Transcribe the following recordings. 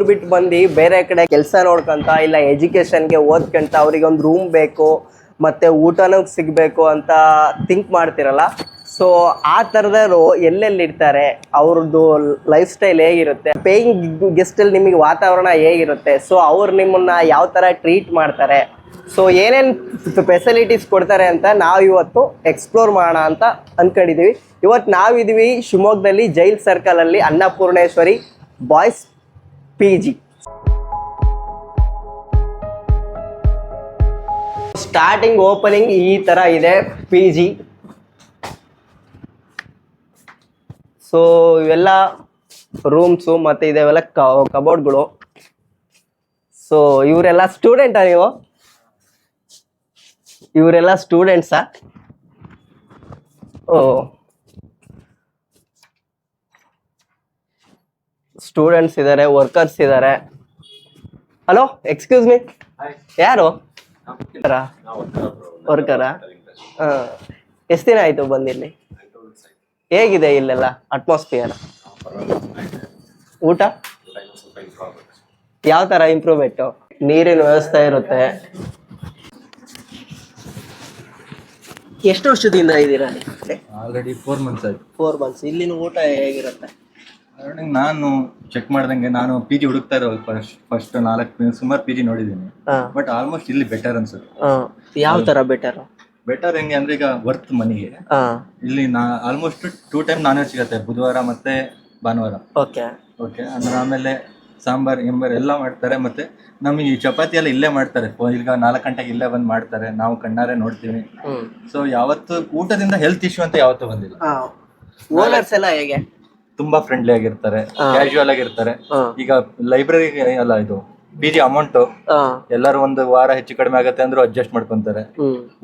ಬಿಟ್ಟು ಬಂದು ಬೇರೆ ಕಡೆ ಕೆಲಸ ನೋಡ್ಕೊಂತ ಇಲ್ಲ ಎಜುಕೇಷನ್ಗೆ ಓದ್ಕೊಂತ ಅವ್ರಿಗೆ ಒಂದು ರೂಮ್ ಬೇಕು ಮತ್ತು ಊಟನೂ ಸಿಗಬೇಕು ಅಂತ ಥಿಂಕ್ ಮಾಡ್ತಿರಲ್ಲ. ಸೊ ಆ ಥರದವರು ಎಲ್ಲೆಲ್ಲಿರ್ತಾರೆ, ಅವ್ರದ್ದು ಲೈಫ್ ಸ್ಟೈಲ್ ಹೇಗಿರುತ್ತೆ, ಪೇಯಿಂಗ್ ಗೆಸ್ಟಲ್ಲಿ ನಿಮಗೆ ವಾತಾವರಣ ಹೇಗಿರುತ್ತೆ, ಸೊ ಅವ್ರು ನಿಮ್ಮನ್ನು ಯಾವ ಥರ ಟ್ರೀಟ್ ಮಾಡ್ತಾರೆ, ಸೊ ಏನೇನು ಫೆಸಿಲಿಟೀಸ್ ಕೊಡ್ತಾರೆ ಅಂತ ನಾವು ಇವತ್ತು ಎಕ್ಸ್ಪ್ಲೋರ್ ಮಾಡೋಣ ಅಂತ ಅಂದ್ಕೊಂಡಿದ್ದೀವಿ. ಇವತ್ತು ನಾವಿದ್ದೀವಿ ಶಿವಮೊಗ್ಗದಲ್ಲಿ ಜೈಲ್ ಸರ್ಕಲಲ್ಲಿ Annapoorneshwari boys PG. Starting opening ಈ ಥರ ಇದೆ PG. ಸೊ ಇವೆಲ್ಲ ರೂಮ್ಸು ಮತ್ತು ಇದೆಲ್ಲ ಕಬೋರ್ಡ್ಗಳು. ಸೊ ಇವರೆಲ್ಲ ಸ್ಟೂಡೆಂಟಾ ನೀವು? ಇವರೆಲ್ಲ ಸ್ಟೂಡೆಂಟ್ಸಾ? ಓ, ಸ್ಟೂಡೆಂಟ್ಸ್ ಇದ್ದಾರೆ, ವರ್ಕರ್ಸ್ ಇದ್ದಾರೆ. ಹಲೋ, ಎಕ್ಸ್ಕ್ಯೂಸ್ ಮೀ, ಯಾರು? ವರ್ಕರಾ? ಹಾಂ. ಎಷ್ಟು ದಿನ ಆಯಿತು ಬಂದಿಲ್ಲಿ? ಹೇಗಿದೆ ಇಲ್ಲೆಲ್ಲ ಅಟ್ಮಾಸ್ಫಿಯರ್? ಊಟ ಯಾವ ಥರ ಇಂಪ್ರೂವ್ಮೆಂಟು? ನೀರಿನ ವ್ಯವಸ್ಥೆ ಇರುತ್ತೆ. ಎಷ್ಟು ವರ್ಷದಿಂದ ಇದ್ದೀರಾ? ಆಲ್ರೆಡಿ 4 months ಆಯ್ತು. 4 months. ಇಲ್ಲಿನ ಊಟ ಹೇಗಿರುತ್ತೆ? ನಾನು ಚೆಕ್ ಮಾಡ್ದಂಗೆ ನಾನು PG ಹುಡುಕ್ತಾ ಇರೋ ಫಸ್ಟ್ 4 ಸುಮಾರು PG ನೋಡಿದ್ದೀನಿ. ಬಟ್ ಆಲ್ಮೋಸ್ಟ್ ಇಲ್ಲಿ ಬೆಟರ್ ಅನ್ಸುತ್ತೆ. ಯಾವ ತರ ಬೆಟರ್? ಬೆಟರ್ ಹೆಂಗೆ ಅಂದ್ರೆ ಈಗ ವರ್ತ್ ಮನಿಗೆ ಇಲ್ಲಿ ಆಲ್ಮೋಸ್ಟ್ 2 ಟೈಮ್ ನಾನ್ ವೆಜ್ ಸಿಗುತ್ತೆ, ಬುಧವಾರ ಮತ್ತೆ ಭಾನುವಾರ. ಓಕೆ ಓಕೆ ಅಂದ್ರೆ ಆಮೇಲೆ ಸಾಂಬಾರ್ ಗಿಂಬಾರ್ ಎಲ್ಲ ಮಾಡ್ತಾರೆ. ಮತ್ತೆ ನಮಗೆ ಈ ಚಪಾತಿ ಎಲ್ಲ ಇಲ್ಲೇ ಮಾಡ್ತಾರೆ. ಈಗ 4 ಗಂಟೆಗೆ ಇಲ್ಲೇ ಬಂದು ಮಾಡ್ತಾರೆ, ನಾವು ಕಣ್ಣಾರೆ ನೋಡ್ತೀವಿ. ಸೊ ಯಾವತ್ತು ಊಟದಿಂದ ಹೆಲ್ತ್ ಇಶ್ಯೂ ಅಂತ ಯಾವತ್ತೂ ಬಂದಿಲ್ಲ. ಓನರ್ಸ್ ಎಲ್ಲ ಹೇಗೆ? ತುಂಬಾ ಫ್ರೆಂಡ್ಲಿ ಆಗಿರ್ತಾರೆ, ಕ್ಯಾಶುವಲ್ ಆಗಿರ್ತಾರೆ. ಈಗ ಲೈಬ್ರರಿ ಅಲ್ಲ, ಇದು PG ಅಮೌಂಟ್ ಎಲ್ಲರೂ ಒಂದು ವಾರ ಹೆಚ್ಚು ಕಡಿಮೆ ಆಗತ್ತೆ ಅಂದ್ರೂ ಅಡ್ಜಸ್ಟ್ ಮಾಡ್ಕೊಂತಾರೆ.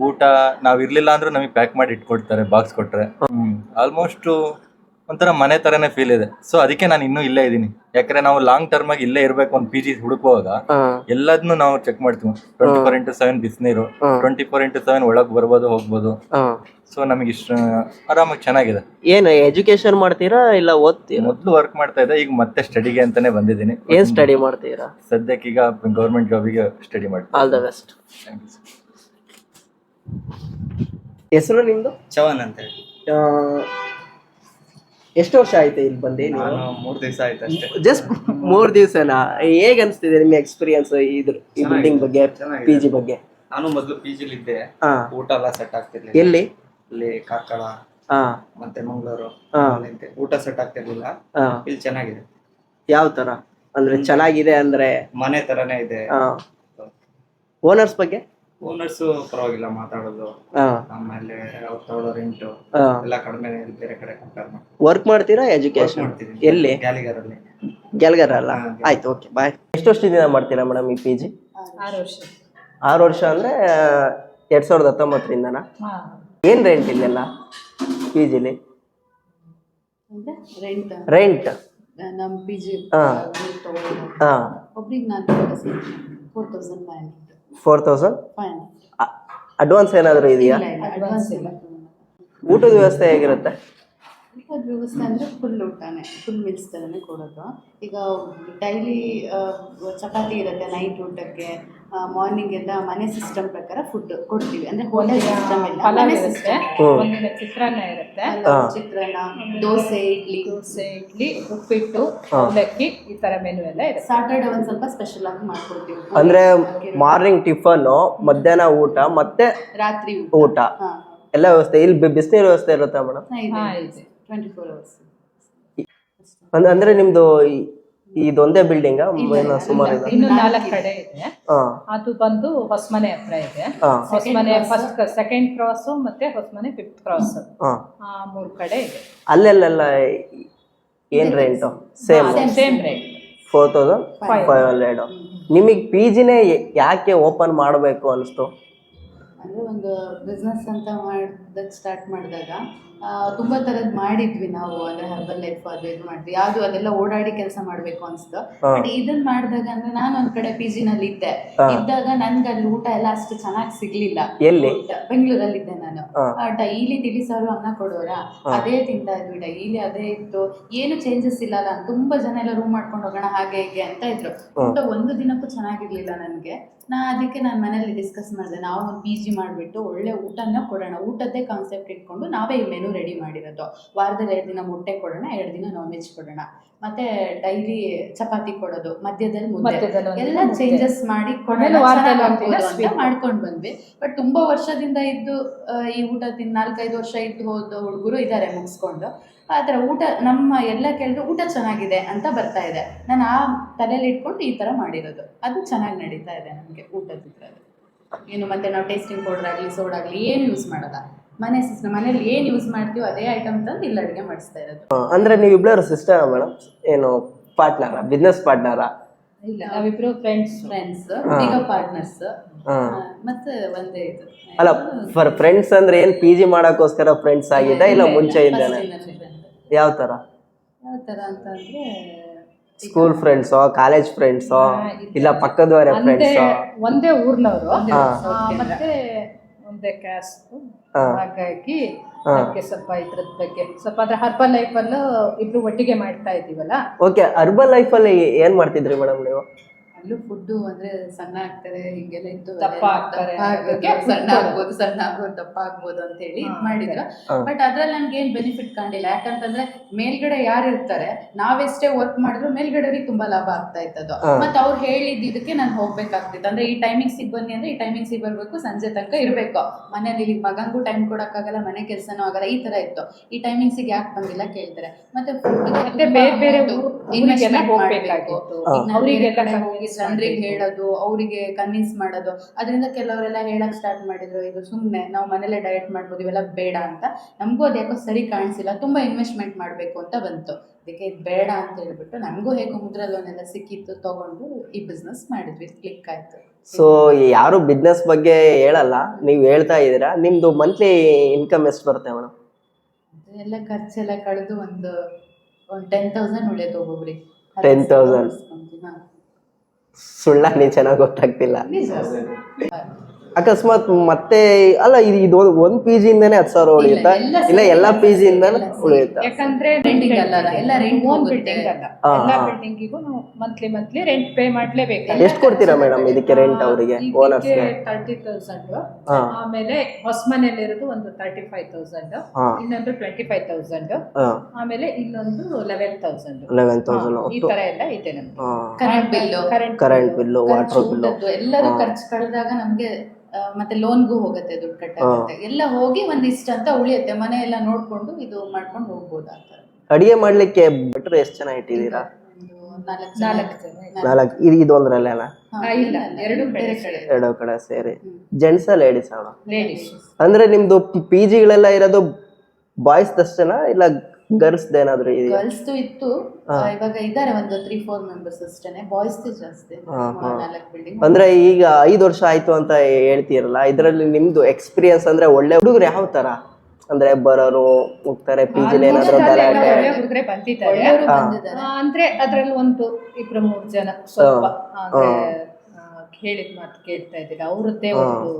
ಊಟ ನಾವ್ ಇರ್ಲಿಲ್ಲ ಅಂದ್ರೂ ನಮಗೆ ಪ್ಯಾಕ್ ಮಾಡಿ ಇಟ್ಕೊಡ್ತಾರೆ, ಬಾಕ್ಸ್ ಕೊಟ್ರೆ. ಆಲ್ಮೋಸ್ಟ್ ಒಂಥರ ಮನೆ ತರನೇ ಫೀಲ್ ಇದೆ. ಸೊ ಅದಕ್ಕೆ ನಾನು ಇನ್ನೂ ಇಲ್ಲೇ ಇದೀನಿ. ಯಾಕಂದ್ರೆ ನಾವು ಲಾಂಗ್ ಟರ್ಮ್ ಆಗಿ ಇಲ್ಲೇ ಇರ್ಬೇಕು ಒಂದು PG ಹುಡುಕುವಾಗ ಎಲ್ಲದನ್ನು ನಾವು ಚೆಕ್ ಮಾಡ್ತೀವಿ. 24x7 ಬಿಸಿನೀರು, 24x7 ಒಳಗ್ ಬರ್ಬೋದು ಹೋಗ್ಬೋದು. ಸೊ ನಮಗೆ ಇಷ್ಟ ಆರಾಮಾಗಿ ಚೆನ್ನಾಗಿದೆ. ಏನು ಎಜುಕೇಶನ್ ಮಾಡ್ತೀರಾ ಇಲ್ಲ ಓದ್ತೀರಾ? ಮೊದಲು ವರ್ಕ್ ಮಾಡ್ತಾ ಇದ್ದೆ, ಈಗ ಮತ್ತೆ ಸ್ಟಡಿಗೆ ಅಂತಾನೆ ಬಂದಿದ್ದೀನಿ. ಏನ್ ಸ್ಟಡಿ ಮಾಡ್ತೀರಾ? ಸದ್ಯಕ್ಕೆ ಈಗ ಗೌರ್ಮೆಂಟ್ ಜಾಬಿಗೆ ಸ್ಟಡಿ ಮಾಡ್ತೀನಿ. All the best. ಹೆಸರು ನಿಮ್ದು? ಚವನ್ ಅಂತ ಹೇಳಿ. ಎಷ್ಟು ವರ್ಷ ಆಯ್ತು ಇಲ್ಲಿ ಬಂದು? ನಾನು 3 ದಿವಸ ಆಯ್ತು ಅಷ್ಟೇ. ಜಸ್ಟ್ 3 ದಿವಸನಾ? ಹೇಗ್ ಅನ್ಸ್ತಿದೆ ನಿಮ್ಮ ಎಕ್ಸ್ಪೀರಿಯನ್ಸ್ ಈ ಬಿಲ್ಡಿಂಗ್ ಬಗ್ಗೆ, PG ಬಗ್ಗೆ? ನಾನು ಮೊದಲು PG ಇದ್ದೆ. ಊಟ ಎಲ್ಲ ಸೆಟ್ ಆಗ್ತಿರ್ಲಿಲ್ಲ. ಎಲ್ಲಿ? ಇಲ್ಲಿ ಕಾರ್ಕಳ ಮತ್ತೆ ಮಂಗಳೂರು ಊಟ ಸೆಟ್ ಆಗ್ತಿರ್ಲಿಲ್ಲ. ಇಲ್ಲಿ ಚೆನ್ನಾಗಿದೆ. ಯಾವ ತರ ಅಂದ್ರೆ ಚೆನ್ನಾಗಿದೆ ಅಂದ್ರೆ? ಮನೆ ತರನೇ ಇದೆ. ಓನರ್ಸ್ ಬಗ್ಗೆ? ಓನರ್ಸ್ ಪರವಾಗಿಲ್ಲ ಮಾತಾಡೋದು, ಆಮೇಲೆ ಅವ್ರು ತಗೊಳ್ಳೋ ರೆಂಟು ಎಲ್ಲ ಕಡಿಮೆ, ಬೇರೆ ಕಡೆ ಕಂಪೇರ್ ಮಾಡಿ. ವರ್ಕ್ ಮಾಡ್ತೀರಾ? ಎಜುಕೇಶನ್ ಎಲ್ಲಿ? ಗ್ಯಾಲಿಗರಲ್ಲಿ. ಗ್ಯಾಲ್ಗರ್ ಅಲ್ಲ? ಆಯ್ತು, ಓಕೆ, ಬಾಯ್. ಎಷ್ಟು ವರ್ಷದಿಂದ ಮಾಡ್ತೀರಾ ಮೇಡಮ್ ಈ PG? 6 ವರ್ಷ. 6 ವರ್ಷ ಅಂದ್ರೆ 2019ರಿಂದನಾ? ಏನ್ ರೆಂಟ್ ಇಲ್ಲೆಲ್ಲ PGಲಿ? ರೆಂಟ್ ನಮ್ಮ PG ಒಬ್ರಿಗೆ ನಾನು 4,000. ಅಡ್ವಾನ್ಸ್ ಏನಾದರೂ ಇದೆಯಾ? ಅಡ್ವಾನ್ಸ್ ಇಲ್ಲ. ಊಟದ ವ್ಯವಸ್ಥೆ ಹೇಗಿರುತ್ತೆ? ಊಟದ ವ್ಯವಸ್ಥೆ ಅಂದರೆ ಫುಲ್ ಊಟನೇ, ಫುಲ್ ಮೀಲ್ಸ್ ಥರನೇ ಕೊಡೋದು. ಈಗ ಡೈಲಿ ಚಪಾತಿ ಇರುತ್ತೆ ನೈಟ್ ಊಟಕ್ಕೆ, ಮಾರ್ನಿಂಗ್ ಎಲ್ಲ ಮನೆ ಸಿಸ್ಟಮ್ ಪ್ರಕಾರ ಫುಡ್ ಕೊಡ್ತೀವಿ. ಅಂದರೆ ಹೋಟೆಲ್ ಸಿಸ್ಟಮ್ ಇಲ್ಲ, ಮನೆ ಸಿಸ್ಟಮ್. ಚಿತ್ರಾನ್ನ ಇರುತ್ತೆ, ಚಿತ್ರಾನ್ನ, ದೋಸೆ, ಇಡ್ಲಿ, ಉಪ್ಪಿಟ್ಟು, ಅವಲಕ್ಕಿ, ಈ ಥರ ಮೆನು ಎಲ್ಲ ಇರುತ್ತೆ. ಸಾಟರ್ಡೆ ಒಂದು ಸ್ವಲ್ಪ ಸ್ಪೆಷಲ್ ಆಗಿ ಮಾಡ್ಕೊಡ್ತೀವಿ. ಅಂದರೆ ಮಾರ್ನಿಂಗ್ ಟಿಫನ್ನು, ಮಧ್ಯಾಹ್ನ ಊಟ ಮತ್ತೆ ರಾತ್ರಿ ಊಟ ಎಲ್ಲ ವ್ಯವಸ್ಥೆ. ಇಲ್ಲಿ ಬಿಸಿನೀರು ವ್ಯವಸ್ಥೆ ಇರುತ್ತಾ ಮೇಡಮ್? 24 hours. ಅಂದ್ರೆ ನಿಮ್ದು ಇದೊಂದೇ ಬಿಲ್ಡಿಂಗ್? ಸುಮಾರು ಇನ್ನು 4 ಕಡೆ ಇದೆ. ಅದು ಬಂದು ಹೊಸಮನೆ ಹತ್ರ ಇದೆ. ಹೊಸಮನೆ ಫಸ್ಟ್ ಸೆಕೆಂಡ್ ಕ್ರಾಸ್ ಮತ್ತೆ ಹೊಸಮನೆ 5th ಕ್ರಾಸ್, 3 ಕಡೆ ಇದೆ. ಅಲ್ಲೆಲ್ಲ ಏನ್ ರೆಂಟ್? Same rate, 4,500. ನಿಮಗೆ PGನೇ ಯಾಕೆ ಓಪನ್ ಮಾಡಬೇಕು ಅನಿಸ್ತು? ಅಂದರೆ ಒಂದು ಬಿಸ್ನೆಸ್ ಅಂತ ಮಾಡೋದಕ್ಕೆ ಸ್ಟಾರ್ಟ್ ಮಾಡಿದಾಗ ತುಂಬ ಥರದ್ದು ಮಾಡಿದ್ವಿ ನಾವು. ಅಂದರೆ ಹರ್ಬಲ್ ಲೈಫ್ ಅದು ಇದು ಮಾಡಿದ್ವಿ, ಯಾವುದು ಅದೆಲ್ಲ ಓಡಾಡಿ ಕೆಲಸ ಮಾಡಬೇಕು ಅನಿಸ್ತು. ಬಟ್ ಇದನ್ನು ಮಾಡಿದಾಗ ಅಂದರೆ ನಾನು ಒಂದು ಕಡೆ ಪಿ ಜಿನಲ್ಲಿ ಇದ್ದಾಗ ನನ್ಗೆ ಅಲ್ಲಿ ಊಟ ಎಲ್ಲ ಅಷ್ಟು ಚೆನ್ನಾಗಿ ಸಿಗ್ಲಿಲ್ಲ. ಎಲ್ಲಿ? ಬೆಂಗಳೂರಲ್ಲಿದ್ದೆ ನಾನು. ಡೈಲಿ ತಿಳಿಸಾರು ಅನ್ನ ಕೊಡೋರ, ಅದೇ ತಿಂತಾ ಇದ್ವಿ ಡೈಲಿ, ಅದೇ ಇತ್ತು, ಏನು ಚೇಂಜಸ್ ಇಲ್ಲ ಅಲ್ಲ. ತುಂಬ ಜನ ಎಲ್ಲ ರೂಮ್ ಮಾಡ್ಕೊಂಡು ಹೋಗೋಣ ಹಾಗೆ ಹೀಗೆ ಅಂತ ಇದ್ರು. ಊಟ ಒಂದು ದಿನಕ್ಕೂ ಚೆನ್ನಾಗಿರ್ಲಿಲ್ಲ ನನಗೆ. ಅದಕ್ಕೆ ನಾನು ಮನೇಲಿ ಡಿಸ್ಕಸ್ ಮಾಡಿದೆ, ನಾವು ಒಂದು ಪಿ ಜಿ ಮಾಡಿಬಿಟ್ಟು ಒಳ್ಳೆ ಊಟನ ಕೊಡೋಣ, ಊಟದ್ದೇ ಕಾನ್ಸೆಪ್ಟ್ ಇಟ್ಕೊಂಡು ನಾವೇ ಈ ಮೆನು ರೆಡಿ ಮಾಡಿರೋದು. ವಾರದಲ್ಲಿ 2 ದಿನ ಮೊಟ್ಟೆ ಕೊಡೋಣ, 2 ದಿನ ನಾನ್ ವೆಜ್ ಕೊಡೋಣ, ಮತ್ತೆ ಡೈಲಿ ಚಪಾತಿ ಕೊಡೋದು, ಮಧ್ಯದಲ್ಲಿ ಮುದ್ದೆ, ಎಲ್ಲ ಚೇಂಜಸ್ ಮಾಡಿ ಅಂತ ಮಾಡ್ಕೊಂಡು ಬಂದ್ವಿ. ಬಟ್ ತುಂಬಾ ವರ್ಷದಿಂದ ಇದ್ದು ಈ ಊಟ 4-5 ವರ್ಷ ಇದ್ದು ಹೋದ ಹುಡುಗರು ಇದ್ದಾರೆ ಮುಗಿಸ್ಕೊಂಡು. ಆ ಥರ ಊಟ ನಮ್ಮ ಎಲ್ಲ ಕೇಳಿದ್ರು ಊಟ ಚೆನ್ನಾಗಿದೆ ಅಂತ ಬರ್ತಾ ಇದೆ. ನಾನು ಆ ತಲೆಯಲ್ಲಿ ಇಟ್ಕೊಂಡು ಈ ಥರ ಮಾಡಿರೋದು, ಅದು ಚೆನ್ನಾಗಿ ನಡೀತಾ ಇದೆ ನಮಗೆ ಊಟದಿದ್ರಲ್ಲಿ. ಏನು ಮತ್ತೆ ನಾವು ಟೇಸ್ಟಿಂಗ್ ಪೌಡರ್ ಆಗಲಿ ಸೋಡಾ ಆಗಲಿ ಏನು ಯೂಸ್ ಮಾಡಲ್ಲ. ಮನೇಲಿ ಏನು ಯೂಸ್ ಮಾಡ್ತೀವೋ ಅದೇ ಐಟಮ್ ತಂದು ಇಲ್ಲಿ ಅಡುಗೆ ಮಾಡಿಸ್ತಾ ಇರೋದು. ಅಂದ್ರೆ ನೀವಿಬ್ರು ಸಿಸ್ಟರ್ ಮೇಡಮ್, ಏನು ಪಾರ್ಟ್ನರ, ಬಿಸ್ನೆಸ್ ಪಾರ್ಟ್ನರ? ಇಲ್ಲ, ನಾವಿಬ್ರು ಫ್ರೆಂಡ್ಸ್ ಈಗ ಪಾರ್ಟ್ನರ್ಸ್. ಮತ್ತೆ ಒಂದೇ ಇದು ಅಲ್ಲ, ಫಾರ್ ಫ್ರೆಂಡ್ಸ್ ಅಂದ್ರೆ ಏನ್ ಪಿ ಜಿ ಮಾಡಕ್ಕೋಸ್ಕರ ಫ್ರೆಂಡ್ಸ್ ಆಗಿದೆ ಇಲ್ಲ ಮುಂಚೆಯಿಂದಾನೆ? ಯಾವ ತರ ಅಂತಂದ್ರೆ ಸ್ಕೂಲ್ ಫ್ರೆಂಡ್ಸೋ, ಕಾಲೇಜ್ ಫ್ರೆಂಡ್ಸೋ, ಇಲ್ಲ ಪಕ್ಕದವರೇ ಫ್ರೆಂಡ್ಸೋ? ಒಂದೇ ಊರ್ನವರು, ಮತ್ತೆ ಒಂದೇ ಕ್ಯಾಸ್ಟ್. ಹಾಗಾಗಿ ಅದಕ್ಕೆ ಸ್ವಲ್ಪ ಇದ್ರದ ಬಗ್ಗೆ ಸ್ವಲ್ಪ ಅದ್ರ ಹರ್ಬಲ್ ಲೈಫ್ ಅಲ್ಲೂ ಇಬ್ರು ಒಟ್ಟಿಗೆ ಮಾಡ್ತಾ ಇದೀವಲ್ಲ. ಓಕೆ, ಹರ್ಬಲ್ ಲೈಫ್ ಅಲ್ಲಿ ಏನ್ ಮಾಡ್ತಿದ್ರಿ ಮೇಡಮ್ ನೀವು? ಅಲ್ಲೂ ಫುಡ್ಡು ಅಂದ್ರೆ ಸಣ್ಣ ಆಗ್ತಾರೆ ಹಿಂಗೆಲ್ಲ ಇತ್ತು, ದಪ್ಪ ಆಗ್ತಾರೆ, ಸಣ್ಣ ಆಗ್ಬೋದು ದಪ್ಪ ಆಗ್ಬೋದು ಅಂತ ಹೇಳಿ ಮಾಡಿದ್ರು. ಬಟ್ ಅದ್ರಲ್ಲಿ ನಮ್ಗೆ ಏನ್ ಬೆನಿಫಿಟ್ ಕಾಣಿಲ್ಲ. ಯಾಕಂತಂದ್ರೆ ಮೇಲ್ಗಡೆ ಯಾರು ಇರ್ತಾರೆ, ನಾವೆಷ್ಟೇ ವರ್ಕ್ ಮಾಡಿದ್ರು ಮೇಲ್ಗಡೆಯವ್ರಿಗೆ ತುಂಬಾ ಲಾಭ ಆಗ್ತಾ ಇತ್ತದು. ಮತ್ತೆ ಅವ್ರು ಹೇಳಿದ್ದಕ್ಕೆ ನಾನು ಹೋಗ್ಬೇಕಾಗ್ತಿತ್ತು. ಅಂದ್ರೆ ಈ ಟೈಮಿಂಗ್ಸಿಗೆ ಬನ್ನಿ ಅಂದ್ರೆ ಈ ಟೈಮಿಂಗ್ಸಿಗೆ ಬರ್ಬೇಕು, ಸಂಜೆ ತನಕ ಇರ್ಬೇಕು ಮನೇಲಿ. ಮಗಂಗೂ ಟೈಮ್ ಕೊಡಕ್ಕಾಗಲ್ಲ, ಮನೆ ಕೆಲಸನೂ ಆಗಲ್ಲ, ಈ ತರ ಇತ್ತು. ಈ ಟೈಮಿಂಗ್ಸಿಗೆ ಯಾಕೆ ಬಂದಿಲ್ಲ ಕೇಳ್ತಾರೆ. ಮತ್ತೆ ಬೇರೆ ಬೇರೆ ಇನ್ವೆಸ್ಟ್ಮೆಂಟ್ ಮಾಡ್ಬೇಕು, ಹೋಗಿ ಜನರಿಗೆ ಹೇಳೋದು, ಅವರಿಗೆ ಕನ್ವಿನ್ಸ್ ಮಾಡೋದು. ಅದರಿಂದ ಕೆಲವರೆಲ್ಲ ಹೇಳಕ್ ಸ್ಟಾರ್ಟ್ ಮಾಡಿದ್ರು, ಇದು ಸುಮ್ಮನೆ ನಾವು ಮನೇಲೆ ಡಯಟ್ ಮಾಡ್ಬೋದು, ಇವೆಲ್ಲ ಬೇಡ ಅಂತ. ನಮಗೂ ಅದು ಯಾಕೋ ಸರಿ ಕಾಣಿಸಿಲ್ಲ, ತುಂಬಾ ಇನ್ವೆಸ್ಟ್ಮೆಂಟ್ ಮಾಡಬೇಕು ಅಂತ ಬಂತು. ಅದಕ್ಕೆ ಇದು ಬೇಡ ಅಂತ ಹೇಳ್ಬಿಟ್ಟು ನಮಗೂ ಹೇಗೋ ಮುದ್ರಾ ಲೋನ್ ಎಲ್ಲ ಸಿಕ್ಕಿತ್ತು, ತಗೊಂಡು ಈ ಬಿಸ್ನೆಸ್ ಮಾಡಿದ್ವಿ, ಕ್ಲಿಕ್ ಆಯ್ತು. ಸೊ ಯಾರು ಬಿಸ್ನೆಸ್ ಬಗ್ಗೆ ಹೇಳಲ್ಲ, ನೀವು ಹೇಳ್ತಾ ಇದ್ದೀರಾ. ನಿಮ್ದು ಮಂತ್ಲಿ ಇನ್ಕಮ್ ಎಷ್ಟು ಬರುತ್ತೆ ಮೇಡಮ್? ಎಲ್ಲ ಖರ್ಚೆಲ್ಲ ಕಳೆದು ಒಂದು 10,000 ಉಳಿಯೋದು ಒಬ್ಬೊಬ್ರಿಗೆ. 10,000 ಸುಳ್ಳ? ನೀ ಚೆನ್ನಾಗಿ ಗೊತ್ತಾಗ್ತಿಲ್ಲ. ಅಕಸ್ಮಾತ್ ಮತ್ತೆ ಅಲ್ಲ, ಇದು ಒಂದು ಪಿ ಜಿ ಇಂದಾನೆ 10,000 ಉಳಿಯುತ್ತಾ ಇಲ್ಲ ಎಲ್ಲ ಪಿ ಜಿ ಇಂದಾನೆ ಉಳಿಯುತ್ತಾ? ಯಾಕಂದ್ರೆ ರೆಂಟಿಂಗ್ ಅಲ್ಲ, ಎಲ್ಲ ರೆಂಟ್ ಓನ್ ಬಿಲ್ಡಿಂಗ್ ಅಲ್ಲ, ಎಲ್ಲ ಬಿಲ್ಡಿಂಗಿಗೂ ನಾವು ಮಂತ್ಲಿ ರೆಂಟ್ ಪೇ ಮಾಡ್ಲೇಬೇಕು. ಎಷ್ಟು ಕೊಡ್ತೀರಾ ಮೇಡಮ್ ಇದಕ್ಕೆ ರೆಂಟ್ ಅವರಿಗೆ, ಓನರ್ಸ್ಗೆ? 30,000. ಆಮೇಲೆ ಹೊಸ ಮನೇಲಿ ಇರೋದು ಒಂದು 35,000, ಇನ್ನೊಂದು 25,000, ಆಮೇಲೆ ಇನ್ನೊಂದು 11,000 ಈ ತರ ಎಲ್ಲ ಇದೆ ನಮ್ಗೆ. ಕರೆಂಟ್ ಬಿಲ್ಲು, ವಾಟರ್ ಬಿಲ್ಲು ಎಲ್ಲರೂ ಖರ್ಚು ಕಳೆದಾಗ ನಮ್ಗೆ ಮತ್ತೆ ಲೋನ್ಗೂ ಹೋಗುತ್ತೆ, ದುಡ್ಡು ಕಟ್ಟಾಗುತ್ತೆ, ಎಲ್ಲ ಹೋಗಿ ಒಂದಿಷ್ಟು ಅಂತ ಉಳಿಯುತ್ತೆ. ಮನೆ ಎಲ್ಲ ನೋಡ್ಕೊಂಡು ಇದು ಮಾಡ್ಕೊಂಡು ಹೋಗ್ಬೋದು. ಆ ಥರ ಅಡಿಗೆ ಮಾಡ್ಲಿಕ್ಕೆ ಭಟ್ರು ಎಷ್ಟು ಜನ ಇಟ್ಟಿದ್ದೀರಾ? 4 ಇದೊಂದ್ರಲ್ಲೇನಾ? ಇಲ್ಲ, ಎರಡು ಕಡೆ ಸೇರಿ. ಜೆಂಟ್ಸ್ ಲೇಡೀಸ್ ಅಣ್ಣ? ಲೇಡೀಸ್. ಅಂದ್ರೆ ನಿಮ್ದು ಪಿ ಜಿಗಳೆಲ್ಲ ಇರೋದು ಬಾಯ್ಸ್ ಅಷ್ಟೇನಾ ಇಲ್ಲ ಗರ್ಲ್ಸ್ ಏನಾದ್ರು? ಗರ್ಲ್ಸ್ ಇತ್ತು, ಇವಾಗ ಇದಾರೆ ಒಂದು 3-4 ಮೆಂಬರ್ಸ್ ಅಷ್ಟೇನೆ. ಬಾಯ್ಸ್ ಜಾಸ್ತಿ, 4 ಬಿಲ್ಡಿಂಗ್. ಅಂದ್ರೆ ಈಗ 5 ವರ್ಷ ಆಯ್ತು ಅಂತ ಹೇಳ್ತೀರಲ್ಲ, ಇದ್ರಲ್ಲಿ ನಿಮ್ದು ಎಕ್ಸ್ಪೀರಿಯನ್ಸ್ ಅಂದ್ರೆ ಒಳ್ಳೆ ಹುಡುಗರು ಯಾವ ತರ ಅಂದ್ರೆ ಬರೋರು ಹೋಗ್ತಾರೆ, ಪಿ ಜಿಲಿ ಏನಾದ್ರು ಗಲಾಟೆ? ಹುಡುಗರೆ ಬಂದಿದ್ದಾರೆ ಅಂದ್ರೆ ಅದ್ರಲ್ಲಿ 1-2-3 ಜನ ಸ್ವಲ್ಪ ಹೇಳಿದ ಮಾತು ಕೇಳ್ತಾ ಇದ್ದೀರಾ, ಅವ್ರದ್ದೇ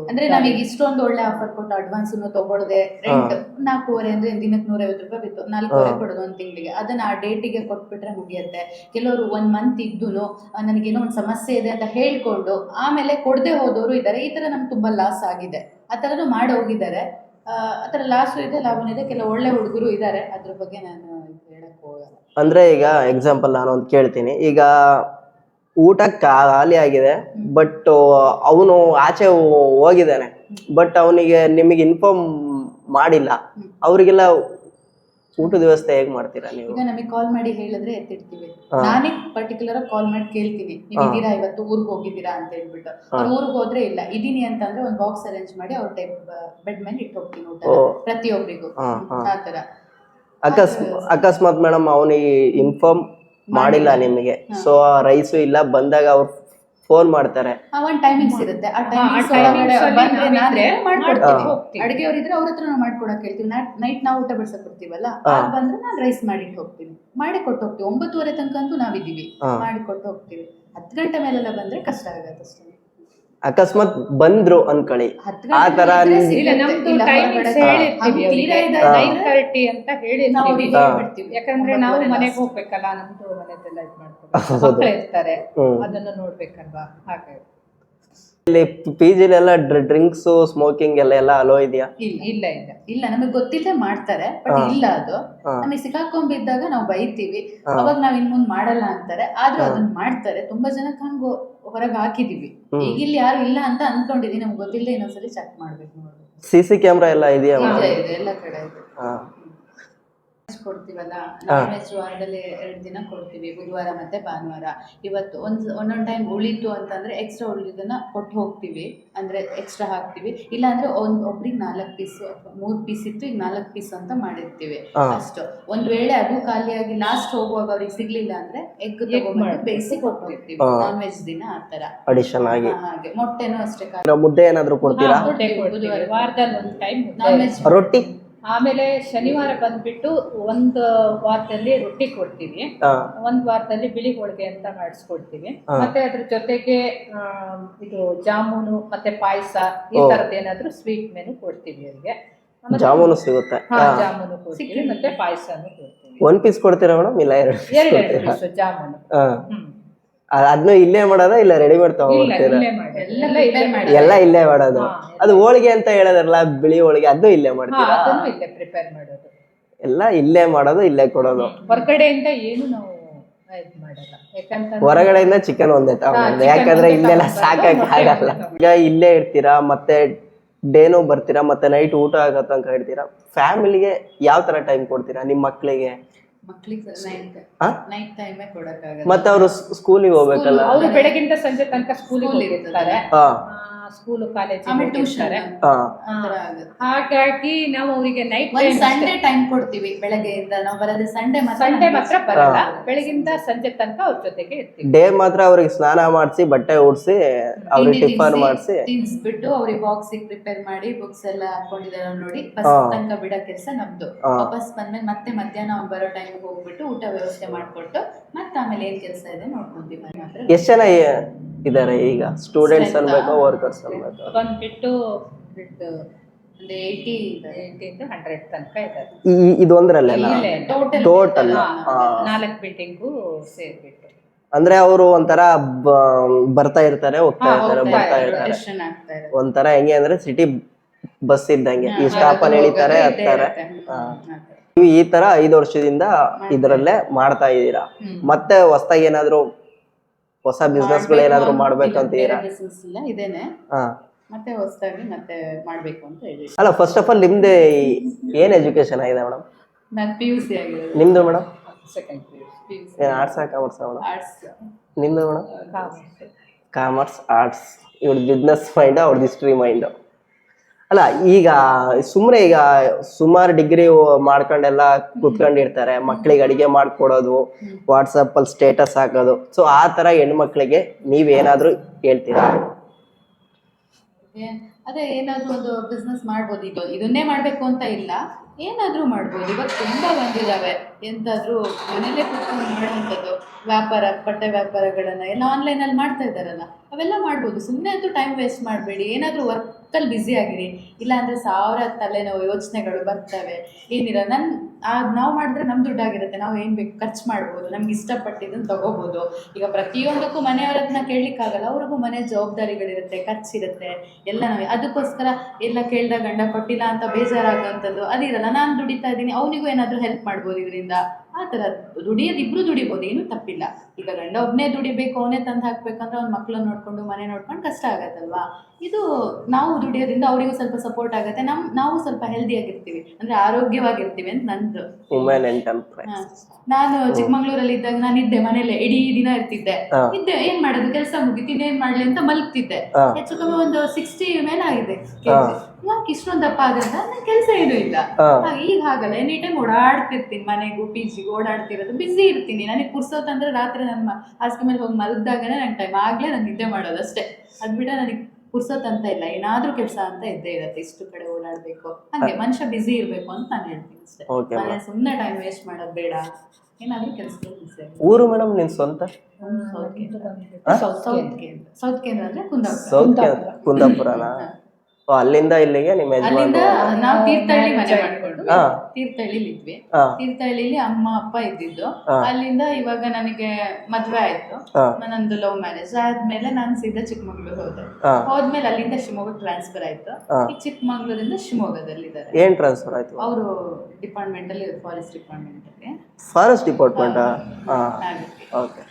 ಅಂದ್ರೆ ನಾವೀಗ ಇಷ್ಟೊಂದು ಒಳ್ಳೆ ಆಫರ್ ಕೊಟ್ಟು ಅಡ್ವಾನ್ಸ್ ತಗೊಳ್ಳದೆ, ರೆಂಟ್ 4,500 ಅಂದ್ರೆ ದಿನಕ್ಕೆ 150 ರೂಪಾಯಿ ಬಿತ್ತು, 4,500 ಕೊಡೋದು ಒಂದು ತಿಂಗಳಿಗೆ. ಅದನ್ನ ಆ ಡೇಟಿಗೆ ಕೊಟ್ಬಿಟ್ರೆ ಮುಗಿಯುತ್ತೆ. ಕೆಲವರು 1 ಮಂತ್ ಇದ್ದು ನನಗೇನೋ ಒಂದು ಸಮಸ್ಯೆ ಇದೆ ಅಂತ ಹೇಳ್ಕೊಂಡು ಆಮೇಲೆ ಕೊಡದೆ ಹೋದವರು ಇದ್ದಾರೆ. ಈ ತರ ನಮ್ಗೆ ತುಂಬಾ ಲಾಸ್ ಆಗಿದೆ. ಆ ಥರನೂ ಮಾಡಿ ಹೋಗಿದ್ದಾರೆ. ಆ ಥರ ಲಾಸು ಇದೆ, ಲಾಭನೂ ಇದೆ. ಕೆಲವು ಒಳ್ಳೆ ಹುಡುಗರು ಇದ್ದಾರೆ, ಅದ್ರ ಬಗ್ಗೆ ನಾನು ಹೇಳಕ್ ಹೋಗಲ್ಲ. ಅಂದ್ರೆ ಈಗ ಎಕ್ಸಾಂಪಲ್ ನಾನು ಒಂದು ಕೇಳ್ತೀನಿ. ಈಗ ಊಟ ಖಾಲಿ ಆಗಿದೆ, ಬಟ್ ಅವನು ಆಚೆ ಹೋಗಿದ್ದಾನೆ, ಬಟ್ ಅವನಿಗೆ ನಿಮಗೆ ಇನ್ಫಾರ್ಮ್ ಮಾಡಿಲ್ಲ, ಅವರಿಗೆಲ್ಲ ಊಟದ ವ್ಯವಸ್ಥೆ ಹೇಗ್ ಮಾಡ್ತೀರಾ ನೀವು? ಈಗ ನಮಗೆ ಕಾಲ್ ಮಾಡಿ ಹೇಳಿದ್ರೆ ಎತ್ತಿಡ್ತೀವಿ. ನಾನೇ ಪರ್ಟಿಕ್ಯುಲರ್ ಕಾಲ್ ಮಾಡಿ ಕೇಳ್ತೀನಿ, ನೀವು ಇದ್ದೀರಾ, ಇವತ್ತು ಊರಿಗೆ ಹೋಗಿದ್ದೀರಾ ಅಂತ ಹೇಳ್ಬಿಟ್ಟು. ಅವ್ರು ಊರಿಗೆ ಹೋದ್ರೆ ಇಲ್ಲ ಇದೀನಿ ಅಂತಂದ್ರೆ ಒಂದು ಬಾಕ್ಸ್ ಅರೇಂಜ್ ಮಾಡಿ ಅವ್ರ ಬೆಡ್ ಮೇಲೆ ಇಟ್ಟು ಹೋಗ್ತೀನಿ ಊಟ ಪ್ರತಿಯೊಬ್ಬರಿಗೂ. ಆ ತರ ಅಕಸ್ಮಾತ್ ಮೇಡಮ್ ಅವನಿಗೆ ಇನ್ಫಾರ್ಮ್ ಮಾಡಿಲ್ಲ ನಿಮಗೆ, ಸೊ ರೈಸು ಇಲ್ಲ, ಬಂದಾಗ ಅವ್ರು ಫೋನ್ ಮಾಡ್ತಾರೆ. ಒಂದ್ ಟೈಮಿಂಗ್ಸ್ ಇರುತ್ತೆ. ಆ timings ಟೈಮಿಂಗ್ಸ್ ಅಲ್ಲಿ ಬಂದ್ರೆ ನಾವಿದ್ರೆ ನಾನೇ ಮಾಡ್ಕೊಡ್ತೀನಿ. ಹೋಗ್ತೀವಿ. ಅಡುಗೆಯವ್ರಿದ್ರೆ ಅವ್ರ ಹತ್ರ ನಾವು ಮಾಡ್ಕೊಡಕ್ ಹೇಳ್ತೀವಿ. ನೈಟ್ ನಾವು ಊಟ ಬಿಡ್ಸಕ್ ಬರ್ತೀವಲ್ಲ, ಆಗ ಬಂದ್ರೆ ನಾನು ರೈಸ್ ಮಾಡಿ ಹೋಗ್ತೀನಿ, ಮಾಡಿ ಕೊಟ್ಟು ಹೋಗ್ತೀವಿ. 9:30 ತನಕ ಅಂತೂ ನಾವಿದ್ದೀವಿ, ಮಾಡಿ ಕೊಟ್ಟು ಹೋಗ್ತೀವಿ. 10 ಗಂಟೆ ಮೇಲೆಲ್ಲ ಬಂದ್ರೆ ಕಷ್ಟ ಆಗತ್ತೆ ಅಷ್ಟೇ. ಅಕಸ್ಮಾತ್ ಬಂದ್ರು ಅನ್ಕೊಳ್ಳಿ, 10 ಆ ತರ ಗಂಟೆ ಇಲ್ಲ, ನಮ್ದು ಟೈಮಿಂಗ್ಸ್ ಹೇಳಿರ್ತೀವಿ ಅವ್ರಿಗೆ. 9:30 ಅಂತ ಹೇಳಿರ್ತೀವಿ. ಯಾಕಂದ್ರೆ ನಾವು ಮನೆಗೆ ಹೋಗ್ಬೇಕಲ್ಲ, ನಮ್ದು ಮನೆದೆಲ್ಲ ಇದು ಮಾಡ್ಕೊಂಡು ಮಕ್ಕಳು ಇರ್ತಾರೆ, ಅದನ್ನ ನೋಡ್ಬೇಕಲ್ವಾ, ಹಾಗೆ. ಇಲ್ಲಿ PG-ಲೆಲ್ಲ ಡ್ರಿಂಕ್ಸ್ ಸ್ಮೋಕಿಂಗ್ ಎಲ್ಲ ಅಲೋ ಇದೆಯಾ? ಇಲ್ಲ ಇಲ್ಲ ಇಲ್ಲ, ನಮಗೆ ಗೊತ್ತಿಲ್ಲದೆ ಮಾಡ್ತಾರೆ, ಬಟ್ ಇಲ್ಲ, ಅದು ನಮಗೆ ಸಿಕ್ಕಾಕೊಂಡ್ಬಿದ್ದಾಗ ನಾವು ಬೈತೀವಿ, ಅವಾಗ ನಾವ್ ಇನ್ ಮುಂದ್ ಮಾಡಲ್ಲ ಅಂತಾರೆ. ಆದ್ರೂ ಅದನ್ನ ಮಾಡ್ತಾರೆ. ತುಂಬಾ ಜನಕ್ಕೆ ಹಂಗ ಹೊರಗೆ ಹಾಕಿದೀವಿ. ಈಗ ಇಲ್ಲಿ ಯಾರು ಇಲ್ಲ ಅಂತ ಅನ್ಕೊಂಡಿದೀವಿ, ನಮ್ಗೆ ಗೊತ್ತಿಲ್ಲದೆ ಇನ್ನೊಂದ್ಸಲಿ ಚೆಕ್ ಮಾಡ್ಬೇಕು, ನೋಡ್ಬೇಕು. CC ಕ್ಯಾಮ್ರಾ ಎಲ್ಲ ಇದೆಯಾ? ಇದೆ, ಎಲ್ಲ ಕಡೆ ಇದೆ. ಕೊಡ್ತೀವಲ್ಲ, ನಾನ್ ವೆಜ್ ವಾರದಲ್ಲಿ 2 ದಿನ ಕೊಡ್ತೀವಿ, ಬುಧವಾರ ಮತ್ತೆ ಭಾನುವಾರ. ಇವತ್ತು ಒಂದೊಂದು ಟೈಮ್ ಉಳಿತು ಅಂತಂದ್ರೆ ಎಕ್ಸ್ಟ್ರಾ ಉಳಿದನ್ನ ಕೊಟ್ಟು ಹೋಗ್ತೀವಿ, ಅಂದ್ರೆ ಎಕ್ಸ್ಟ್ರಾ ಹಾಕ್ತಿವಿ. ಇಲ್ಲ ಅಂದ್ರೆ ಒಬ್ರಿಗೆ 4 ಪೀಸ್ ಅಥವಾ 3 ಪೀಸ್ ಇತ್ತು, ಈಗ 4 ಪೀಸ್ ಅಂತ ಮಾಡಿರ್ತೀವಿ ಅಷ್ಟು. ಒಂದ್ ವೇಳೆ ಅದು ಖಾಲಿಯಾಗಿ ಲಾಸ್ಟ್ ಹೋಗುವಾಗ ಅವ್ರಿಗೆ ಸಿಗ್ಲಿಲ್ಲ ಅಂದ್ರೆ ಎಗ್ ತಗೊಂಡ್ಬಂದು ಬೇಯಿಸಿ ಕೊಟ್ಟು ಹೋಗ್ತೀವಿ, ನಾನ್ ವೆಜ್ ದಿನ ಆತರ ಅಡಿಷನ್ ಆಗಿ. ಹಾಗೆ ಮೊಟ್ಟೆನೂ ಅಷ್ಟೇ. ಮುದ್ದೆ ಏನಾದ್ರು ಕೊಡ್ತೀರಾ? ಬುಧವಾರ ವಾರದಲ್ಲಿ ಒಂದು ಟೈಮ್ ನಾನ್ ವೆಜ್. ರೊಟ್ಟಿ? ಆಮೇಲೆ ಶನಿವಾರ ಬಂದ್ಬಿಟ್ಟು ಒಂದು ವಾರದಲ್ಲಿ ರೊಟ್ಟಿ ಕೊಡ್ತೀವಿ, ಒಂದ್ ವಾರದಲ್ಲಿ ಬಿಳಿ ಹೋಳಿಗೆ ಅಂತ ಮಾಡಿಸ್ಕೊಡ್ತೀವಿ. ಮತ್ತೆ ಅದ್ರ ಜೊತೆಗೆ ಇದು ಜಾಮೂನು ಮತ್ತೆ ಪಾಯಸ ಈ ತರದ್ ಏನಾದ್ರು ಸ್ವೀಟ್ ಮೆನು ಕೊಡ್ತೀವಿ ಅವ್ರಿಗೆ. ಜಾಮೂನು ಸಿಗುತ್ತೆ? ಜಾಮೂನು ಕೊಡ್ತೀವಿ, ಮತ್ತೆ ಪಾಯಸನು ಕೊಡ್ತೀವಿ. 1 ಪೀಸ್ ಕೊಡ್ತೀರಾ ಮೇಡಮ್? ಇಲ್ಲ 2 ಪೀಸ್ ಜಾಮೂನು. ಅದನ್ನು ಇಲ್ಲೇ ಮಾಡೋದ ಇಲ್ಲ ರೆಡಿಮೇಡ್ ತಗೊಂಡ್ಬರ್ತೀರಾ? ಎಲ್ಲ ಇಲ್ಲೇ ಮಾಡೋದು. ಅದು ಹೋಳಿಗೆ ಅಂತ ಹೇಳೋದ್ರಲ್ಲ, ಬಿಳಿ ಹೋಳಿಗೆ, ಅದನ್ನು ಇಲ್ಲೇ ಮಾಡ್ತೀರಾ? ಅದನ್ನು ಇಲ್ಲೇ ಪ್ರಿಪೇರ್ ಮಾಡೋದು. ಎಲ್ಲ ಇಲ್ಲೇ ಮಾಡೋದು, ಇಲ್ಲೇ ಕೊಡೋದು. ಹೊರಗಡೆಯಿಂದ ಏನು ನಾವು ಮಾಡಲ್ಲ, ಯಾಕಂತ ಹೊರಗಡೆಯಿಂದ ಚಿಕನ್ ಒಂದೇ ತಗೊಂಡು, ಯಾಕಂದ್ರೆ ಇಲ್ಲೆಲ್ಲ ಸಾಕಕ್ ಆಗಲ್ಲ. ಈಗ ಇಲ್ಲೇ ಇರ್ತೀರಾ, ಮತ್ತೆ ಡೇನು ಬರ್ತೀರಾ, ಮತ್ತೆ ನೈಟ್ ಊಟ ಆಗೋ ತನಕ ಇರ್ತೀರಾ. ಫ್ಯಾಮಿಲಿಗೆ ಯಾವ ತರ ಟೈಮ್ ಕೊಡ್ತೀರಾ? ನಿಮ್ ಮಕ್ಳಿಗೆ ನೈಟ್ ಟೈಮೇ ಕೊಡಕ್ಕಾಗಲ್ಲ. ಮತ್ತೆ ಅವರು ಸ್ಕೂಲಿಗೆ ಹೋಗ್ಬೇಕಲ್ಲ, ಅವ್ರು ಬೆಳಗಿಂದ ಸಂಜೆ ತನಕ ಸ್ಕೂಲಿಗೆ ಹೋಗಿರ್ತಾರೆ, ಸ್ಕೂಲು ಕಾಲೇಜ್ ಹೋಗಿರ್ತಾರೆ. ಹಾಗಾಗಿ ನಾವು ಅವರಿಗೆ ನೈಟ್ ಸಂಡೇ ಟೈಮ್ ಕೊಡ್ತೀವಿ. ಬೆಳಗ್ಗೆಯಿಂದ ನಾವು ಬರೋದು ಸಂಡೇ ಮಾತ್ರ ಬರಲ್ಲ, ಬೆಳಗಿಂದ ಸಂಜೆ ತನಕ ಅವ್ರ ಜೊತೆಗೆ ಇರ್ತೀವಿ. ಡೇ ಮಾತ್ರ ಅವ್ರಿಗೆ ಸ್ನಾನ ಮಾಡಿಸಿ, ಬಟ್ಟೆ ಉಡ್ಸಿ, ಅವ್ರಿಗೆ ಟಿಫನ್ ಮಾಡಿಸಿ, ತಿನ್ಸ್ಬಿಟ್ಟು ಅವ್ರಿಗೆ ಬಾಕ್ಸಿಗೆ ಪ್ರಿಪೇರ್ ಮಾಡಿ, ಬುಕ್ಸ್ ಎಲ್ಲ ಹಾಕೊಂಡಿದಾರ ನೋಡಿ ಬಸ್ ತನಕ ಬಿಡೋ ಕೆಲಸ ನಮ್ದು. ವಾಪಸ್ ಬಂದ್ಮೇಲೆ ಮತ್ತೆ ಮಧ್ಯಾಹ್ನ ಅವ್ರು ಬರೋ ಟೈಮ್ ಹೋಗ್ಬಿಟ್ಟು ಊಟ ವ್ಯವಸ್ಥೆ ಮಾಡ್ಕೊಟ್ಟು ಮತ್ತೆ ಆಮೇಲೆ ಏನ್ ಕೆಲಸ ಇದೆ ನೋಡ್ಕೊಂತೀವಿ. ಮಾತ್ರ ಎಷ್ಟು ಜನ ಇದಾರೆ ಈಗ? ಸ್ಟೂಡೆಂಟ್ಸ್ ಅನ್ಬೇಕು, ವರ್ಕರ್ಸ್ ಅನ್ಬೇಕು? ಬಂದ್ಬಿಟ್ಟು 80 ಇಂದ 100 ತನಕ ಇದ್ದಾರೆ. ಇದೊಂದ್ರಲ್ಲೆಲ್ಲ ಟೋಟಲ್ 4 ಬಿಲ್ಡಿಂಗು ಸೇರ್ಬಿಟ್ಟು. ಅಂದ್ರೆ ಅವರು ಒಂಥರ ಬರ್ತಾ ಇರ್ತಾರೆ, ಹೋಗ್ತಾ ಇರ್ತಾರೆ, ಬರ್ತಾ ಇರ್ತಾರೆ. ಒಂಥರ ಹೆಂಗೆ ಅಂದ್ರೆ ಸಿಟಿ ಬಸ್ ಇದ್ದಂಗೆ, ಈ ಸ್ಟಾಪ್ ಅಲ್ಲಿ ಇಳಿತಾರೆ, ಹತ್ತಾರೆ. ನೀವು ಈ ತರ 5 ವರ್ಷದಿಂದ ಇದರಲ್ಲೇ ಮಾಡ್ತಾ ಇದ್ದೀರಾ. ಮತ್ತೆ ಹೊಸದಾಗಿ ಏನಾದ್ರು ಹೊಸ ಬಿಸ್ನೆಸ್ ಗಳು ಏನಾದ್ರು ಮಾಡ್ಬೇಕಂತೀರಾ? ಇದೇನೆ ಮತ್ತೆ ಹೊಸದಾಗಿ ಮತ್ತೆ ಮಾಡ್ಬೇಕು ಅಂತ ಹೇಳಿ. ಅಲ್ಲ, ಫಸ್ಟ್ ಆಫ್ ಆಲ್ ನಿಮ್ದು ಏನ್ ಎಜುಕೇಶನ್ ಆಗಿದೆ ಮೇಡಮ್? ನಾನು PUC ಆಗಿದೆ. ನಿಮ್ದು madam? Second PUC. Arts commerce madam? Arts. ನಿಮ್ದು ಮೇಡಮ್? Commerce arts. ಇವ್ರದ್ದು ಬಿಸ್ನೆಸ್ ಮೈಂಡ್, ಅವ್ರದ್ದು ಹಿಸ್ಟ್ರಿ ಮೈಂಡ್. ಅಲ್ಲ, ಈಗ ಸುಮ್ಮನೆ ಈಗ ಸುಮಾರು ಡಿಗ್ರಿ ಮಾಡ್ಕೊಂಡೆಲ್ಲ ಕುತ್ಕೊಂಡಿರ್ತಾರೆ, ಮಕ್ಳಿಗೆ ಅಡಿಗೆ ಮಾಡ್ಕೊಡೋದು, ವಾಟ್ಸಪ್ ಅಲ್ಲಿ ಸ್ಟೇಟಸ್ ಹಾಕೋದು. ಸೊ ಆ ತರ ಹೆಣ್ಮಕ್ಳಿಗೆ ನೀವೇನಾದ್ರೂ ಹೇಳ್ತೀರಾ? ಅದೇ ಏನಾದ್ರು ಒಂದು ಬಿಸ್ನೆಸ್ ಮಾಡ್ಬೋದು. ಇದನ್ನೇ ಮಾಡ್ಬೇಕು ಅಂತ ಇಲ್ಲ, ಏನಾದ್ರೂ ಮಾಡ್ಬೋದು. ಇವಾಗ ತುಂಬಾ ಬಂದಿದ್ದಾವೆ, ಎಂತಾದ್ರೂ ಮನೇಲೆ ಕುತ್ಕೊಂಡು ಮಾಡುವಂಥದ್ದು ವ್ಯಾಪಾರ, ಬಟ್ಟೆ ವ್ಯಾಪಾರಗಳನ್ನ ಎಲ್ಲ ಆನ್ಲೈನಲ್ಲಿ ಮಾಡ್ತಾ ಇದ್ದಾರಲ್ಲ, ಅವೆಲ್ಲ ಮಾಡ್ಬೋದು. ಸುಮ್ಮನೆ ಅಂತೂ ಟೈಮ್ ವೇಸ್ಟ್ ಮಾಡಬೇಡಿ, ಏನಾದರೂ ವರ್ಕಲ್ಲಿ ಬ್ಯುಸಿ ಆಗಿರಿ. ಇಲ್ಲಾಂದರೆ 1000 ತಲೆನೋವು ಯೋಚನೆಗಳು ಬರ್ತವೆ. ಏನಿಲ್ಲ, ನಾವು ಮಾಡಿದ್ರೆ ನಮ್ಮ ದುಡ್ಡಾಗಿರುತ್ತೆ, ನಾವು ಏನು ಬೇಕು ಖರ್ಚು ಮಾಡ್ಬೋದು, ನಮ್ಗೆ ಇಷ್ಟಪಟ್ಟಿದ್ದನ್ನು ತೊಗೋಬೋದು. ಈಗ ಪ್ರತಿಯೊಂದಕ್ಕೂ ಮನೆಯವರನ್ನ ಕೇಳಲಿಕ್ಕಾಗಲ್ಲ, ಅವ್ರಿಗೂ ಮನೆ ಜವಾಬ್ದಾರಿಗಳಿರುತ್ತೆ, ಖರ್ಚಿರುತ್ತೆ ಎಲ್ಲ. ಅದಕ್ಕೋಸ್ಕರ ಎಲ್ಲ ಕೇಳ್ದ ಗಂಡ ಕೊಟ್ಟಿಲ್ಲ ಅಂತ ಬೇಜಾರಾಗೋವಂಥದ್ದು ಅದಿರಲ್ಲ. ನಾನು ದುಡಿತಾ ಇದ್ದೀನಿ, ಅವನಿಗೂ ಏನಾದರೂ ಹೆಲ್ಪ್ ಮಾಡ್ಬೋದು ಇದರಿಂದ. ಆ ಥರ ಇಬ್ರು ದುಡಿಬೋದು, ಏನೂ ತಪ್ಪಿಲ್ಲ. ಈಗ ಗಂಡ ಒಬ್ಬನೇ ದುಡಿಬೇಕು, ಅವನೇ ತಂದು ಹಾಕ್ಬೇಕಂದ್ರೆ ಅವ್ನ ಮಕ್ಕಳನ್ನ ನೋಡ್ಕೊಂಡು ಮನೆ ನೋಡ್ಕೊಂಡು ಕಷ್ಟ ಆಗತ್ತಲ್ವಾ. ಇದು ನಾವು ದುಡಿಯೋದ್ರಿಂದ ಅವರಿಗೂ ಸ್ವಲ್ಪ ಸಪೋರ್ಟ್ ಆಗುತ್ತೆ, ನಾವು ಸ್ವಲ್ಪ ಹೆಲ್ದಿಯಾಗಿರ್ತೀವಿ, ಅಂದರೆ ಆರೋಗ್ಯವಾಗಿರ್ತೀವಿ ಅಂತ ನಂದು. ನಾನು ಚಿಕ್ಕಮಂಗ್ಳೂರಲ್ಲಿ ಇದ್ದಾಗ ನಾನು ಇದ್ದೆ ಮನೇಲೆ, ಇಡೀ ದಿನ ಇರ್ತಿದ್ದೆ. ಏನ್ ಮಾಡೋದು, ಕೆಲಸ ಮುಗಿತು, ಇನ್ನೇನ್ ಮಾಡ್ಲಿ ಅಂತ ಮಲಗ್ತಿದ್ದೆ. ಹೆಚ್ಚು ಕಮ್ಮಿ ಒಂದು 60 ಮೇಲೆ ಆಗಿದೆ. ಯಾಕೆ ಇಷ್ಟೊಂದು ದಪ್ಪ ಆಗಲ್ಲ, ನನ್ನ ಕೆಲಸ ಏನೂ ಇಲ್ಲ. ಈಗ ಹಾಗಲ್ಲ, ಎನಿ ಟೈಮ್ ಓಡಾಡ್ತಿರ್ತೀನಿ, ಮನೆಗೂ PGಗೂ ಓಡಾಡ್ತಿರೋದು, ಬಿಸಿ ಇರ್ತೀನಿ. ನನಗೆ ಪುರ್ಸೋತಂದ್ರೆ ರಾತ್ರಿ ನನ್ನ ಹಾಸಿಗೆ ಮೇಲೆ ಹೋಗಿ ಮಲಗ್ದಾಗನೇ ನಂಗೆ ಟೈಮ್ ಆಗಲೇ ನಾನು ನಿದ್ದೆ ಮಾಡೋದು ಅಷ್ಟೇ. ಅದು ಬಿಟ್ಟರೆ ನನಗೆ ಪುರ್ಸೋತ್ ಅಂತ ಇಲ್ಲ, ಏನಾದ್ರೂ ಕೆಲಸ ಅಂತ ಇದ್ದೇ ಇರುತ್ತೆ. ಇಷ್ಟು ಕಡೆ ಓಡಾಡ್ಬೇಕು, ಹಂಗೆ ಮನುಷ್ಯ ಬಿಸಿ ಇರ್ಬೇಕು ಅಂತ ನಾನು ಹೇಳ್ತೀನಿ ಅಷ್ಟೇ. ಮನೆ ಸುಮ್ಮನೆ ಟೈಮ್ ವೇಸ್ಟ್ ಮಾಡೋದು ಬೇಡ, ಏನಾದ್ರೂ ಕೆಲಸದಲ್ಲಿ ಬಿಸಿ. ಊರು ಮೇಡಮ್ ನಿನ್ ಸ್ವಂತ? ಸೌತ್ ಕೇಂದ್ರ ಅಂದ್ರೆ ಕುಂದಾಪುರ. ಸೌತ್ ಕೇಂದ್ರ ಕುಂದಾಪುರನಾ? ಅಲ್ಲಿಂದ ಇಲ್ಲಿಗೆ ನಿಮ್ಮ ಅಲ್ಲಿಂದ ಯಜಮಾನ? ನಾವು ತೀರ್ಥಹಳ್ಳಿ ಮನೆ ಮಾಡ್ಕೊಂಡು ತೀರ್ಥಹಳ್ಳಿಲಿ ಇದ್ವಿ. ತೀರ್ಥಹಳ್ಳಿಲಿ ಅಮ್ಮ ಅಪ್ಪ ಇದ್ದಿದ್ದು. ಅಲ್ಲಿಂದ ಇವಾಗ ನನಗೆ ಮದ್ವೆ ಆಯ್ತು, ನಂದು ಲವ್ ಮ್ಯಾರೇಜ್ ಆದ್ಮೇಲೆ ನಾನು ಸೀದಾ ಚಿಕ್ಕಮಂಗ್ಳೂರ್ ಹೋದೆ. ಹೋದ್ಮೇಲೆ ಅಲ್ಲಿಂದ ಶಿವಮೊಗ್ಗ ಟ್ರಾನ್ಸ್ಫರ್ ಆಯ್ತು. ಈಗ ಚಿಕ್ಕಮಂಗ್ಳೂರಿಂದ ಶಿವಮೊಗ್ಗದಲ್ಲಿ ಇದ್ದಾರೆ. ಏನ್ ಟ್ರಾನ್ಸ್ಫರ್ ಆಯ್ತು? ಅವರು ಡಿಪಾರ್ಟ್ಮೆಂಟ್ ಅಲ್ಲಿ, ಫಾರೆಸ್ಟ್ ಡಿಪಾರ್ಟ್ಮೆಂಟ್ ಅಲ್ಲಿ. Forest department? ಓಕೆ.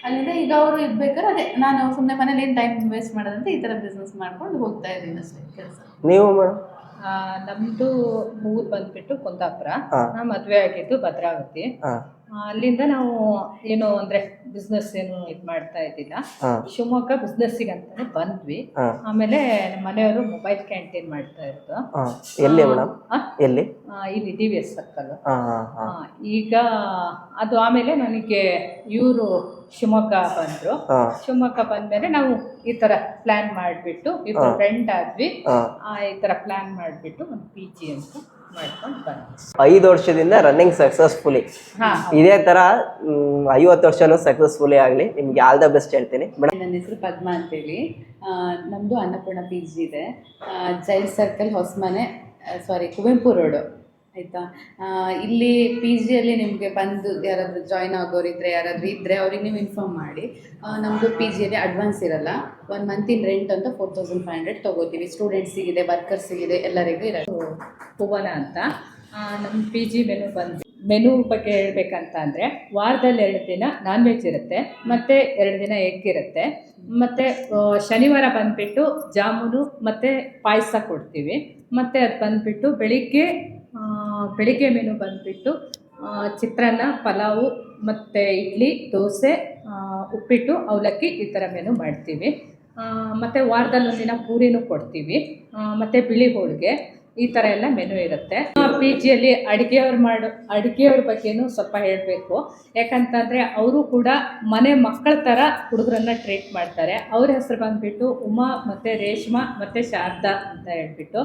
ಅಲ್ಲಿಂದ ಈಗ ಅವರು ಇರ್ಬೇಕಾದ್ರೆ ಅದೇ ನಾನು ಸುಮ್ಮನೆ ಮನೇಲಿ ಏನು ಟೈಮ್ ವೇಸ್ಟ್ ಮಾಡೋದಂತ ಈ ಥರ ಬಿಸ್ನೆಸ್ ಮಾಡ್ಕೊಂಡು ಹೋಗ್ತಾ ಇದ್ದೀನಿ ಅಷ್ಟೇ ಕೆಲಸ. ನೀವು ಮೇಡಮ್? ನಮ್ದು ಊರು ಬಂದ್ಬಿಟ್ಟು ಕುಂದಾಪುರ, ಮದುವೆ ಆಗಿದ್ದು ಭದ್ರಾವತಿ. ಅಲ್ಲಿಂದ ನಾವು ಏನು ಅಂದ್ರೆ ಬಿಸ್ನೆಸ್ ಏನು ಇದು ಮಾಡ್ತಾ ಇದ್ದಿಲ್ಲ, ಶಿವಮೊಗ್ಗ ಬಿಸ್ನೆಸ್ಸಿಗೆ ಅಂತಾನೆ ಬಂದ್ವಿ. ಆಮೇಲೆ ನಮ್ಮ ಮನೆಯವರು ಮೊಬೈಲ್ ಕ್ಯಾಂಟೀನ್ ಮಾಡ್ತಾ ಇರೋದು. ಎಲ್ಲಿ ಮೇಡಮ್? ಎಲ್ಲಿ? ಇಲ್ಲಿ DVS ಸರ್ಕಲ್. ಈಗ ಅದು ಆಮೇಲೆ ನನಗೆ ಇವರು ಶಿವಮೊಗ್ಗ ಬಂದ್ರು. ಶಿವಮೊಗ್ಗ ಬಂದ್ಮೇಲೆ ನಾವು ಈ ತರ ಪ್ಲಾನ್ ಮಾಡಿಬಿಟ್ಟು ಇಬ್ಬರು ಫ್ರೆಂಡ್ ಆದ್ವಿ. ಈ ತರ ಪ್ಲಾನ್ ಮಾಡಿಬಿಟ್ಟು ಒಂದು PG ಅಂತ ಮಾಡ್ಕೊಂಡು ಬಂದ್ವಿ. 5 ವರ್ಷದಿಂದ ರನ್ನಿಂಗ್ ಸಕ್ಸಸ್ಫುಲಿ. ಇದೇ ತರ 50 ವರ್ಷನೂ ಸಕ್ಸಸ್ಫುಲಿ ಆಗಲಿ. ನಿಮ್ಗೆ ಆಲ್ ದ ಬೆಸ್ಟ್ ಹೇಳ್ತೀನಿ. ನನ್ನ ಹೆಸರು ಪದ್ಮ ಅಂತೇಳಿ. ನಮ್ಮದು ಅನ್ನಪೂರ್ಣ PG ಇದೆ, jail circle, Hosamane, Kuvempu road, ಆಯಿತಾ. ಇಲ್ಲಿ PGಯಲ್ಲಿ ನಿಮಗೆ ಬಂದು ಯಾರಾದರೂ ಜಾಯ್ನ್ ಆಗೋರಿದ್ರೆ, ಯಾರಾದರೂ ಇದ್ದರೆ ಅವ್ರಿಗೆ ನೀವು ಇನ್ಫಾರ್ಮ್ ಮಾಡಿ. ನಮ್ಮದು PGಯಲ್ಲಿ ಅಡ್ವಾನ್ಸ್ ಇರಲ್ಲ, 1 ಮಂತಿನ ರೆಂಟ್ ಅಂತ 4500 ತೊಗೋತೀವಿ. ಸ್ಟೂಡೆಂಟ್ಸಿಗಿದೆ, ವರ್ಕರ್ಸಿಗಿದೆ, ಎಲ್ಲರಿಗೂ ಇರೋದು. ಭುವನ ಅಂತ ನಮ್ಮ PG ಮೆನು ಬಗ್ಗೆ ಹೇಳ್ಬೇಕಂತ ಅಂದರೆ, ವಾರದಲ್ಲಿ 2 ದಿನ ನಾನ್ ವೆಜ್ ಇರುತ್ತೆ, ಮತ್ತು 2 ದಿನ ಎಗ್ ಇರುತ್ತೆ. ಮತ್ತು ಶನಿವಾರ ಬಂದುಬಿಟ್ಟು ಜಾಮೂನು ಮತ್ತು ಪಾಯಸ ಕೊಡ್ತೀವಿ. ಮತ್ತು ಅದು ಬಂದುಬಿಟ್ಟು ಬೆಳಿಗ್ಗೆ ಮೆನು ಬಂದುಬಿಟ್ಟು ಚಿತ್ರಾನ್ನ, ಪಲಾವು, ಮತ್ತು ಇಡ್ಲಿ, ದೋಸೆ, ಉಪ್ಪಿಟ್ಟು, ಅವಲಕ್ಕಿ, ಈ ಥರ ಮೆನು ಮಾಡ್ತೀವಿ. ಮತ್ತು ವಾರದಲ್ಲಿ 1 ದಿನ ಪೂರಿನೂ ಕೊಡ್ತೀವಿ, ಮತ್ತು ಬಿಳಿ ಹೋಳಿಗೆ, ಈ ಥರ ಎಲ್ಲ ಮೆನು ಇರುತ್ತೆ. PGಯಲ್ಲಿ ಅಡುಗೆಯವ್ರ ಬಗ್ಗೆನೂ ಸ್ವಲ್ಪ ಹೇಳಬೇಕು. ಯಾಕಂತಂದರೆ ಅವರು ಕೂಡ ಮನೆ ಮಕ್ಕಳ ಥರ ಹುಡುಗರನ್ನ ಟ್ರೀಟ್ ಮಾಡ್ತಾರೆ. ಅವ್ರ ಹೆಸರು ಬಂದುಬಿಟ್ಟು ಉಮಾ, ಮತ್ತು ರೇಷ್ಮಾ, ಮತ್ತು ಶಾರದಾ ಅಂತ ಹೇಳ್ಬಿಟ್ಟು.